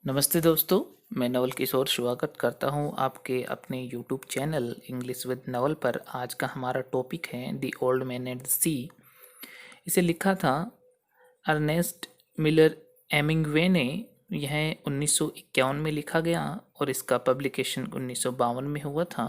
नमस्ते दोस्तों। मैं नवल किशोर स्वागत करता हूं आपके अपने YouTube channel English with Naval पर। आज का हमारा टॉपिक है the old man and the sea. इसे लिखा था अर्नेस्ट मिलर एमिंगवे ने। यह 1951 में लिखा गया और इसका पब्लिकेशन 1952 में हुआ था।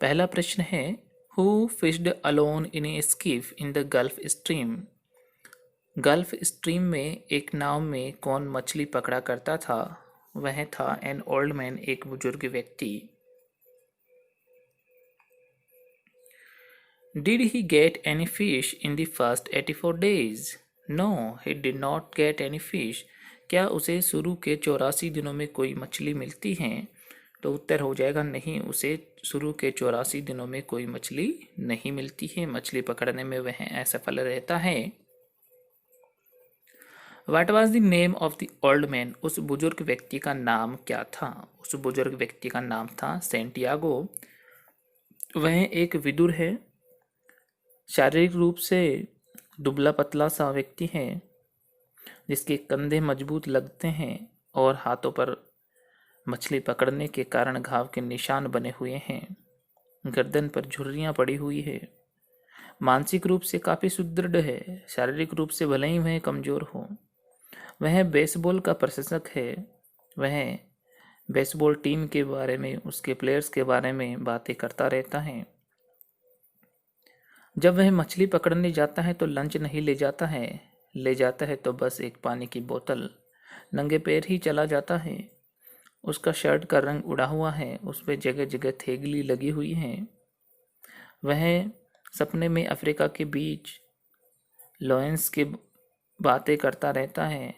पहला प्रश्न है, who fished alone in a skiff in the Gulf Stream. Gulf Stream में एक नाव में कौन मछली पकड़ा करता था? वह था एन ओल्ड मैन, एक बुजुर्ग व्यक्ति। Did he get any fish in the first 84 days? No, he did not get any fish. क्या उसे शुरू के 84 दिनों में कोई मछली मिलती है? तो उत्तर हो जाएगा नहीं, उसे शुरू के 84 दिनों में कोई मछली नहीं मिलती है। मछली पकड़ने में वह असफल रहता है। What was the name of the old man? उस बुजुर्ग व्यक्ति का नाम क्या था? उस बुजुर्ग व्यक्ति का नाम था सेंटियागो। वह एक विदुर है, शारीरिक रूप से दुबला पतला सा व्यक्ति है जिसके कंधे मजबूत लगते हैं और हाथों पर मछली पकड़ने के कारण घाव के निशान बने हुए हैं। गर्दन पर झुर्रियां पड़ी हुई है। मानसिक रूप से काफी सुदृढ़ है। शारीरिक रूप से भले ही वह कमजोर हो। वह बेसबॉल का प्रशंसक है। वह बेसबॉल टीम के बारे में, उसके प्लेयर्स के बारे में बातें करता रहता है। जब वह मछली पकड़ने जाता है तो लंच नहीं ले जाता है। ले जाता है तो बस एक पानी की बोतल। नंगे पैर ही चला जाता है। उसका शर्ट का रंग उड़ा हुआ है। उस पर जगह जगह थेगली लगी हुई है। वह सपने में अफ्रीका के बीच लॉयंस की बातें करता रहता है,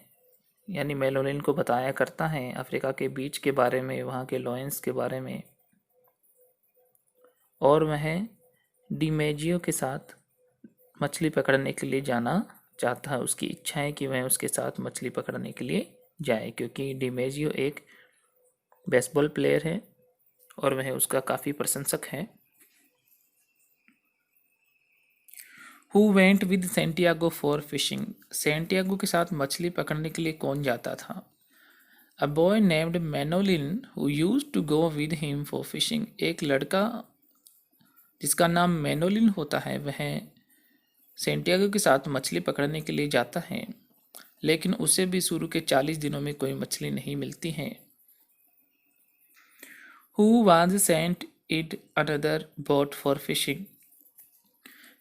यानी मेलोलिन को बताया करता है अफ्रीका के बीच के बारे में, वहाँ के लॉयंस के बारे में। और वह डिमेजियो के साथ मछली पकड़ने के लिए जाना चाहता है। उसकी इच्छा है कि वह उसके साथ मछली पकड़ने के लिए जाए, क्योंकि डिमेजियो एक बेसबॉल प्लेयर है और वह उसका काफ़ी प्रशंसक है। Who went with Santiago for fishing. Santiago के साथ मछली पकड़ने के लिए कौन जाता था? A boy named Manolin who used to go with him for fishing। एक लड़का जिसका नाम मैनोलिन होता है वह सेंटियागो के साथ मछली पकड़ने के लिए जाता है, लेकिन उसे भी शुरू के 40 दिनों में कोई मछली नहीं मिलती है। Who was sent it another boat for fishing।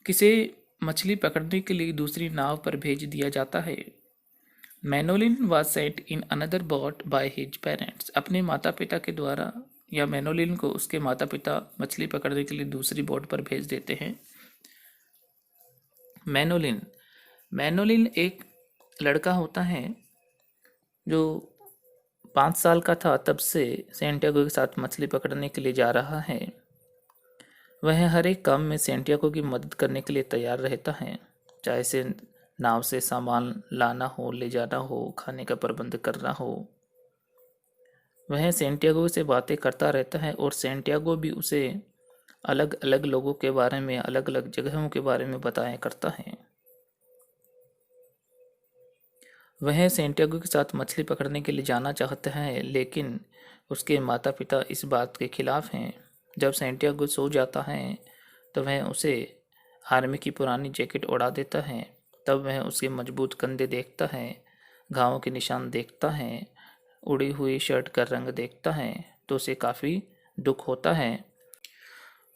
किसे मछली पकड़ने के लिए दूसरी नाव पर भेज दिया जाता है? Manolin was sent in another boat by his parents. अपने माता पिता के द्वारा, या मैनोलिन को उसके माता पिता मछली पकड़ने के लिए दूसरी बोट पर भेज देते हैं। मैनोलिन मैनोलिन एक लड़का होता है जो 5 साल का था तब से सेंटियागो के साथ मछली पकड़ने के लिए जा रहा है। वह हर एक काम में सेंटियागो की मदद करने के लिए तैयार रहता है, चाहे से नाव से सामान लाना हो, ले जाना हो, खाने का प्रबंध करना हो। वह सेंटियागो से बातें करता रहता है और सेंटियागो भी उसे अलग अलग लोगों के बारे में, अलग अलग जगहों के बारे में बताया करता है। वह सेंटियागो के साथ मछली पकड़ने के लिए जाना चाहता है, लेकिन उसके माता पिता इस बात के खिलाफ हैं। जब सेंटियागो सो जाता है तो वह उसे आर्मी की पुरानी जैकेट उड़ा देता है। तब वह उसके मजबूत कंधे देखता है, घावों के निशान देखता है, उड़ी हुई शर्ट का रंग देखता है तो उसे काफ़ी दुख होता है।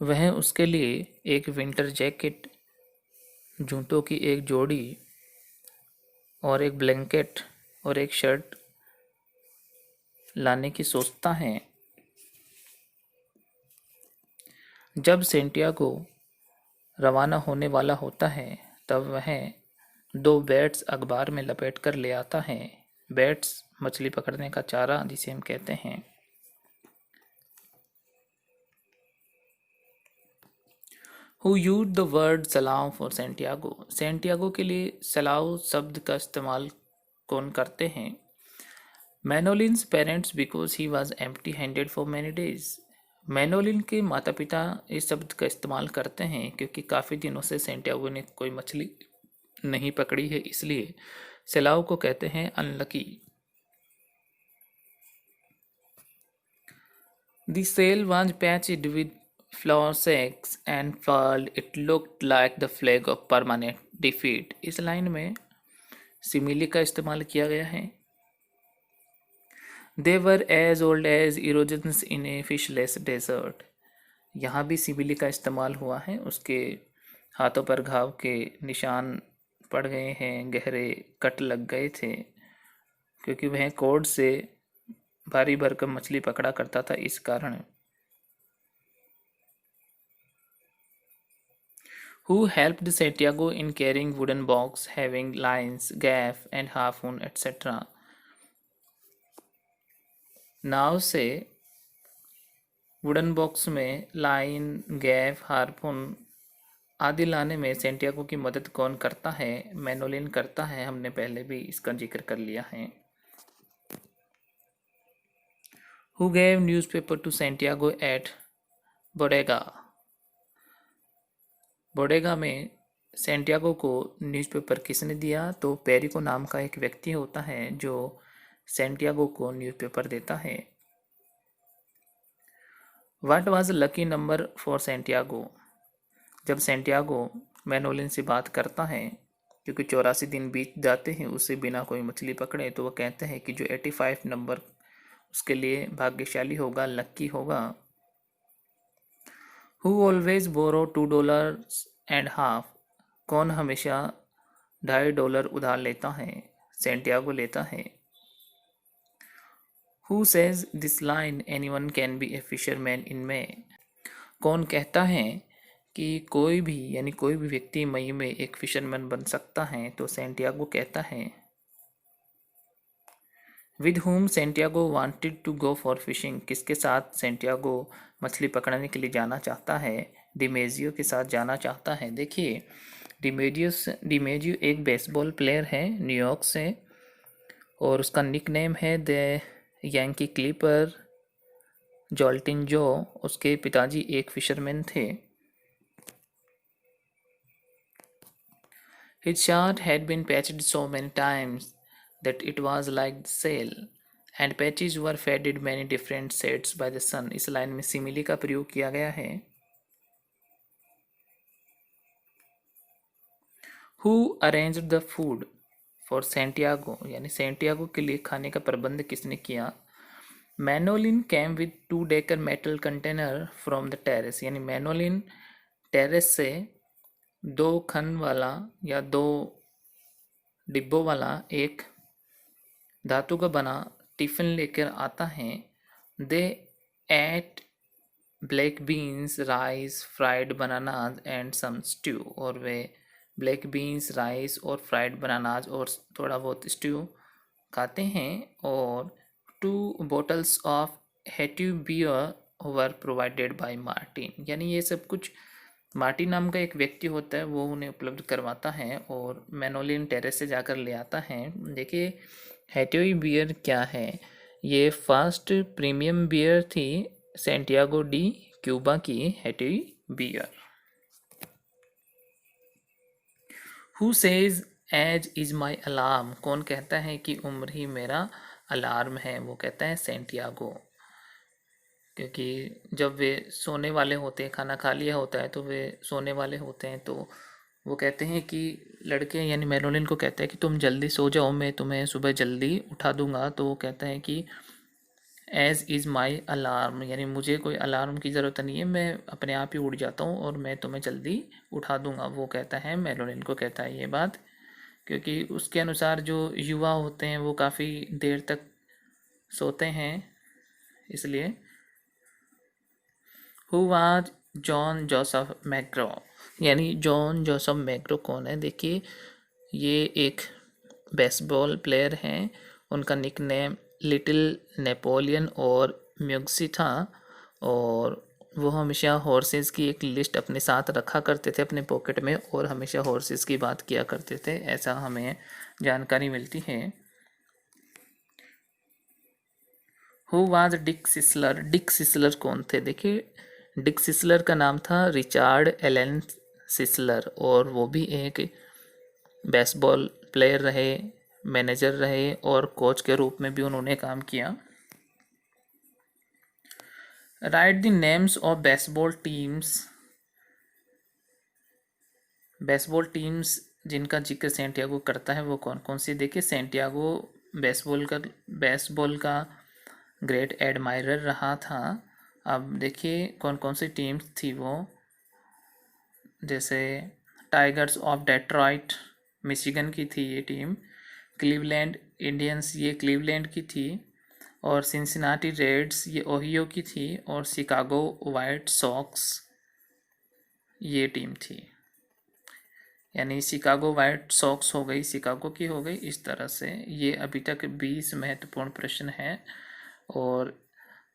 वह उसके लिए एक विंटर जैकेट, जूतों की एक जोड़ी और एक ब्लैंकेट और एक शर्ट लाने की सोचता है। जब सेंटियागो रवाना होने वाला होता है तब वह 2 बैट्स अखबार में लपेट कर ले आता है। बैट्स मछली पकड़ने का चारा जिसे हम कहते हैं। Who use the word salao for Santiago. Santiago के लिए सलाव शब्द का इस्तेमाल कौन करते हैं? Manolin's parents because he was empty handed for many days. Manolin के माता पिता इस शब्द का इस्तेमाल करते हैं क्योंकि काफ़ी दिनों से सेंटियागो ने कोई मछली नहीं पकड़ी है, इसलिए सलाव को कहते हैं unlucky. The sail was patched with flowers and furled. It looked like the flag of permanent defeat. इस लाइन में सिमिली का इस्तेमाल किया गया है. They were as old as erosions in a fishless desert. यहाँ भी सिमिली का इस्तेमाल हुआ है. उसके हाथों पर घाव के निशान पड़ गए हैं, गहरे कट लग गए थे, क्योंकि वह कोर्ड से भारी भरकम मछली पकड़ा करता था. इस कारण who helped Santiago in carrying wooden box having lines, gaff and harpoon etc. नाव से वुडन बॉक्स में लाइन, गैफ, हार्पून आदि लाने में सेंटियागो की मदद कौन करता है? मैनोलिन करता है. हमने पहले भी इसका जिक्र कर लिया है. Who gave newspaper to Santiago at Bodega? बोडेगा में सेंटियागो को न्यूज़पेपर किसने दिया? तो पेरिको नाम का एक व्यक्ति होता है जो सेंटियागो को न्यूज़पेपर देता है. What was lucky number for Santiago? जब सेंटियागो मैनोलिन से बात करता है, क्योंकि 84 दिन बीत जाते हैं उससे बिना कोई मछली पकड़े, तो वह कहते हैं कि जो 85 नंबर उसके लिए भाग्यशाली होगा, लक्की होगा. Who always borrow $2.50? कौन हमेशा $2.50 उधार लेता है? सेंटियागो लेता है. Who says this line anyone can be a fisherman in May? कौन कहता है कि कोई भी यानी कोई भी व्यक्ति मई में एक फिशरमैन बन सकता है? तो सेंटियागो कहता है. With whom Santiago wanted to go for fishing? किसके साथ सेंटियागो मछली पकड़ने के लिए जाना चाहता है? डिमेजियो के साथ जाना चाहता है. देखिए, डिमेजियो एक बेसबॉल प्लेयर है न्यूयॉर्क से, और उसका निक नेम है द यांकी क्लिपर जॉल्टिन जो. उसके पिताजी एक फिशरमैन थे. His shirt had been patched so many times that it was like the sail, and patches were faded many different shades by the sun. इस लाइन में simile का प्रयोग किया गया है. Who arranged the food for Santiago? यानी Santiago के लिए खाने का प्रबंध किसने किया? मैनोलिन came with 2-decker metal container from the terrace. यानी मैनोलिन टेरेस से 2 खन वाला या 2 डिब्बों वाला एक धातु का बना टिफिन लेकर आता है. They ate black beans, rice, fried bananas and some stew. और वे ब्लैक बीन्स, राइस और फ्राइड बनानाज और थोड़ा बहुत स्ट्यू खाते हैं. और 2 bottles of Hatuey beer were provided by Martin. यानी ये सब कुछ मार्टिन नाम का एक व्यक्ति होता है, वो उन्हें उपलब्ध करवाता है और मैनोलिन टेरेस से जाकर ले आता है. देखिए, हेट्यूई बियर क्या है? ये फर्स्ट प्रीमियम बियर थी सेंटियागो डी क्यूबा की Hatuey beer. Who says age is my alarm? कौन कहता है कि उम्र ही मेरा अलार्म है? वो कहता है सेंटियागो. क्योंकि जब वे सोने वाले होते हैं, खाना खा लिया होता है तो वे सोने वाले होते हैं, तो वो कहते हैं कि लड़के यानी मैनोलिन को कहते हैं कि तुम जल्दी सो जाओ, मैं तुम्हें सुबह जल्दी उठा दूंगा. तो वो कहता है कि एज इज़ माई अलार्म, यानी मुझे कोई अलार्म की ज़रूरत नहीं है, मैं अपने आप ही उठ जाता हूँ और मैं तुम्हें जल्दी उठा दूंगा. वो कहता है, मैनोलिन को कहता है ये बात, क्योंकि उसके अनुसार जो युवा होते हैं वो काफ़ी देर तक सोते हैं, इसलिए. Who was John Joseph मैग्रो? यानी जॉन जोसेफ मैग्रो कौन है? देखिए, ये एक बेसबॉल प्लेयर हैं. उनका निक नेम लिटिल नेपोलियन और म्यूग्सी था, और वो हमेशा हॉर्सेस की एक लिस्ट अपने साथ रखा करते थे अपने पॉकेट में, और हमेशा हॉर्सेस की बात किया करते थे, ऐसा हमें जानकारी मिलती है. Who was Dick Sisler? Dick Sisler कौन थे? देखिए, डिक सिस्लर का नाम था रिचार्ड एलन सिस्लर, और वो भी एक बेसबॉल प्लेयर रहे, मैनेजर रहे, और कोच के रूप में भी उन्होंने काम किया. Right the names of baseball teams जिनका जिक्र सेंटियागो करता है वो कौन कौन सी। देखिए सेंटियागो बेसबॉल का ग्रेट एडमायरर रहा था। अब देखिए कौन कौन सी टीम्स थी वो, जैसे टाइगर्स ऑफ डेट्रॉइट मिशिगन की थी ये टीम, क्लीवलैंड इंडियंस ये क्लीवलैंड की थी, और सिंसिनाटी रेड्स ये ओहियो की थी, और शिकागो वाइट सॉक्स ये टीम थी। यानी शिकागो वाइट सॉक्स हो गई, शिकागो की हो गई। इस तरह से ये अभी तक 20 महत्वपूर्ण प्रश्न हैं, और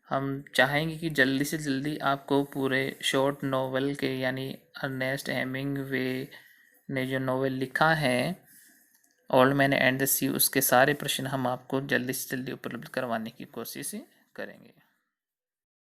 हम चाहेंगे कि जल्दी से जल्दी आपको पूरे शॉर्ट नॉवल के, यानी अर्नेस्ट हेमिंगवे ने जो नॉवल लिखा है ओल्ड मैन एंड द सी, उसके सारे प्रश्न हम आपको जल्दी से जल्दी उपलब्ध करवाने की कोशिश करेंगे।